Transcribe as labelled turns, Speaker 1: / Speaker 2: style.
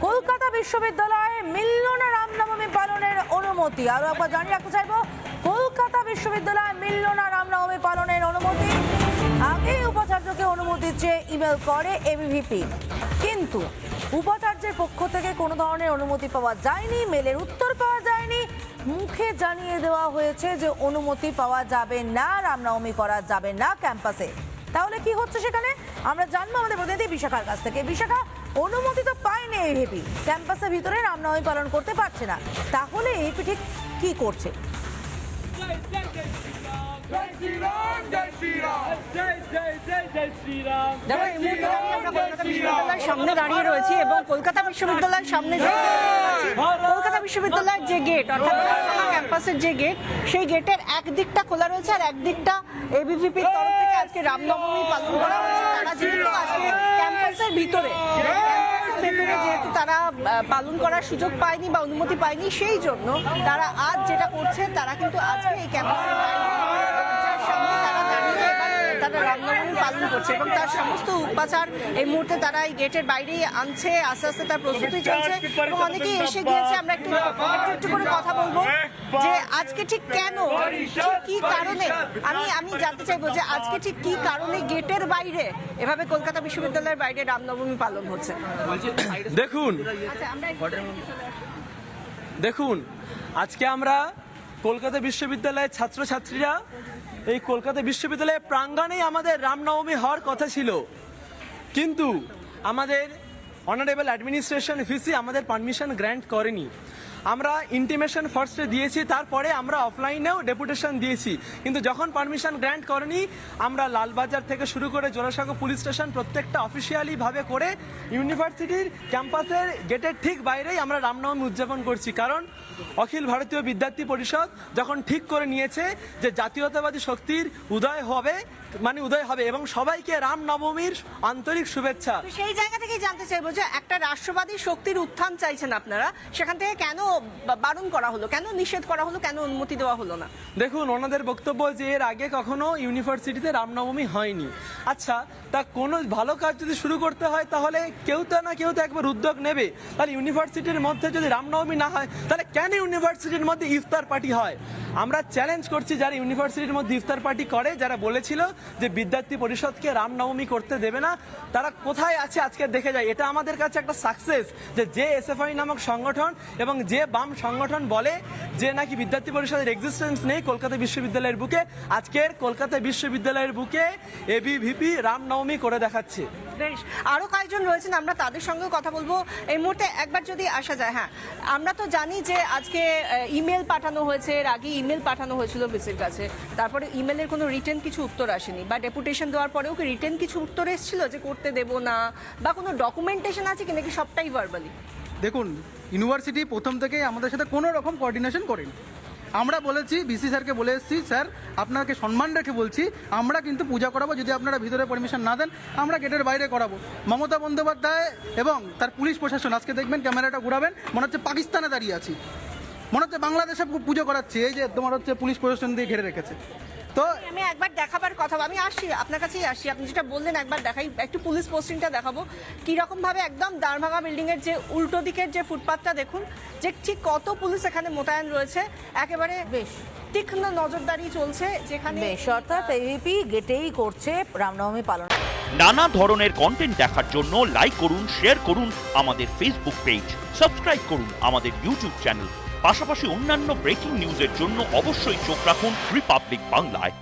Speaker 1: কলকাতা বিশ্ববিদ্যালয়ে মিলল না রামনবমী পালনের অনুমতি। আরো একবার জানিয়ে রাখতে চাইবো, কলকাতা বিশ্ববিদ্যালয়ে মিলল না রামনবমী পালনের অনুমতি। আগেই উপাচার্যকে অনুমতি চেয়ে ইমেল করে এবিভিপি, কিন্তু উপাচার্যের পক্ষ থেকে কোনো ধরনের অনুমতি পাওয়া যায়নি, মেলের উত্তর পাওয়া যায়নি। মুখে জানিয়ে দেওয়া হয়েছে যে অনুমতি পাওয়া যাবে না, রামনবমী করা যাবে না ক্যাম্পাসে। তাহলে কি হচ্ছে সেখানে আমরা জানবো আমাদের প্রতিনিধি বিশাখার কাছ থেকে। বিশাখা, অনুমতি তো পায়নি এবিভি, ক্যাম্পাসের ভিতরে রামনবমী পালন করতে পারছে না, তাহলে এবিভি ঠিক কি করছে?
Speaker 2: সামনে দাঁড়িয়ে রয়েছি এবং কলকাতা বিশ্ববিদ্যালয়ের সামনে কলকাতা বিশ্ববিদ্যালয়ের যে গেট অর্থাৎ ক্যাম্পাসের যে গেট, সেই গেটের একদিকটা খোলা রয়েছে আর একদিকটা এবিভিপির তরফ থেকে আজকে রামনবমী পালন করা হচ্ছে। তারা যেহেতু আজকে ক্যাম্পাসের ভিতরে যেহেতু তারা পালন করার সুযোগ পায়নি বা অনুমতি পায়নি, সেই জন্য তারা আজ যেটা করছে, তারা কিন্তু আজকে এই ক্যাম্পাসের সামনে তারা দাঁড়িয়ে তারা রামনবমী পালন করছে এবং তার সমস্ত উপাচার এই মুহূর্তে তারা এই গেটের বাইরেই আনছে। আস্তে আস্তে তার প্রস্তুতি চলছে এবং অনেকেই এসে গিয়েছে। আমরা একটু একটু করে কথা বলবো যে আজকে ঠিক কেন, কি কারণে, আমি জানতে চাইবো যে আজকে ঠিক কি কারণে গেটের বাইরে এভাবে কলকাতা বিশ্ববিদ্যালয়ের বাইরে রামনবমী পালন হচ্ছে।
Speaker 3: দেখুন আজকে আমরা কলকাতা বিশ্ববিদ্যালয়ের ছাত্রছাত্রীরা এই কলকাতা বিশ্ববিদ্যালয়ের প্রাঙ্গণেই আমাদের রামনবমী হওয়ার কথা ছিল, কিন্তু আমাদের অনারেবল অ্যাডমিনিস্ট্রেশন ভিসি আমাদের পারমিশন গ্র্যান্ট করেনি। আমরা ইন্টিমেশন ফার্স্টে দিয়েছি, তারপরে আমরা অফলাইনেও ডেপুটেশন দিয়েছি, কিন্তু যখন পারমিশন গ্র্যান্ট করেনি আমরা লালবাজার থেকে শুরু করে জোড়াসাঁকো পুলিশ স্টেশন প্রত্যেকটা অফিসিয়ালিভাবে করে ইউনিভার্সিটির ক্যাম্পাসের গেটের ঠিক বাইরেই আমরা রামনবমী উদযাপন করছি। কারণ অখিল ভারতীয় বিদ্যার্থী পরিষদ যখন ঠিক করে নিয়েছে যে জাতীয়তাবাদী শক্তির উদয় হবে এবং সবাইকে রামনবমীর আন্তরিক শুভেচ্ছা।
Speaker 2: সেই জায়গা থেকে জানতে চাইবো যে একটা রাষ্ট্রবাদী শক্তির উত্থান চাইছেন আপনারা, সেখান থেকে কেন বারণ করা হলো, কেন নিষেধ করা হলো, কেন অনুমতি দেওয়া হলো না?
Speaker 3: দেখুন, ওনাদের বক্তব্য যে এর আগে কখনো ইউনিভার্সিটিতে রামনবমী হয়নি। আচ্ছা, তা কোনো ভালো কাজ যদি শুরু করতে হয় তাহলে কেউ তো একবার উদ্যোগ নেবে। তাহলে ইউনিভার্সিটির মধ্যে যদি রামনবমী না হয় তাহলে কেন ইউনিভার্সিটির মধ্যে ইফতার পার্টি হয়? আমরা চ্যালেঞ্জ করছি যারা ইউনিভার্সিটির মধ্যে ইফতার পার্টি করে, যারা বলেছিল যে বিদ্যার্থী পরিষদকে রামনবমী করতে দেবে না, তারা কোথায় আছে আজকে দেখে যায়। এটা আমাদের কাছে একটা সাকসেস যে এসএফআই নামক সংগঠন এবং যে বাম সংগঠন বলে যে নাকি বিদ্যার্থী পরিষদের এক্সিস্টেন্স নেই কলকাতা বিশ্ববিদ্যালয়ের বুকে, আজকের কলকাতা বিশ্ববিদ্যালয়ের বুকে এবিভিপি রামনবমী করে দেখাচ্ছে।
Speaker 2: বেশ, আরো কয়েকজন রয়েছেন, আমরা তাদের সঙ্গে কথা বলবো এই মুহূর্তে। একবার যদি আসা যায়, হ্যাঁ, আমরা তো জানি যে আজকে ইমেল পাঠানো হয়েছে, এর আগে ইমেল পাঠানো হয়েছিল বিসির কাছে, তারপরে ইমেলের কোনো রিটেন কিছু উত্তর আসেনি, বা ডেপুটেশন দেওয়ার পরেও কি রিটেন কিছু উত্তর এসেছিল যে করতে দেব না, বা কোনো ডকুমেন্টেশন আছে কি, নাকি সবটাই ভার্বালি?
Speaker 4: দেখুন, ইউনিভার্সিটি প্রথম থেকেই আমাদের সাথে কোনো রকম কোঅর্ডিনেশন করেনি। আমরা বলেছি, বিসি স্যারকে বলে এসেছি, স্যার আপনাকে সম্মান রেখে বলছি, আমরা কিন্তু পূজা করাবো, যদি আপনারা ভিতরে পারমিশন না দেন আমরা গেটের বাইরে করাবো। মমতা বন্দ্যোপাধ্যায় এবং তার পুলিশ প্রশাসন, আজকে দেখবেন ক্যামেরাটা ঘুরাবেন, মনে হচ্ছে পাকিস্তানে দাঁড়িয়ে আছি, মনে হচ্ছে বাংলাদেশে পুজো করাচ্ছে। এই যে তোমার হচ্ছে পুলিশ প্রশাসন দিয়ে ঘিরে রেখেছে। তো
Speaker 2: আমি একবার দেখাবার কথা, আমি আসছি আপনার কাছেই আসছি, আপনি যেটা বললেন একবার দেখাই, একটু পুলিশ পোস্টিংটা দেখাবো কিরকম ভাবে একদম দারভাঙা বিল্ডিং এর যে উল্টো দিকের যে ফুটপাথটা দেখুন, যে ঠিক কত পুলিশ এখানে মোতায়েন রয়েছে, একেবারে
Speaker 1: বেশ
Speaker 2: তীক্ষ্ণ নজরদারি চলছে, যেখানে
Speaker 1: অর্থাৎ এবিভি গেটেই করছে রামনবমী পালন।
Speaker 5: নানা ধরনের কন্টেন্ট দেখার জন্য লাইক করুন, শেয়ার করুন আমাদের ফেসবুক পেজ, সাবস্ক্রাইব করুন আমাদের ইউটিউব চ্যানেল। পাশাপাশি অন্যান্য ব্রেকিং নিউজের জন্য অবশ্যই চোখ রাখুন রিপাবলিক বাংলায়।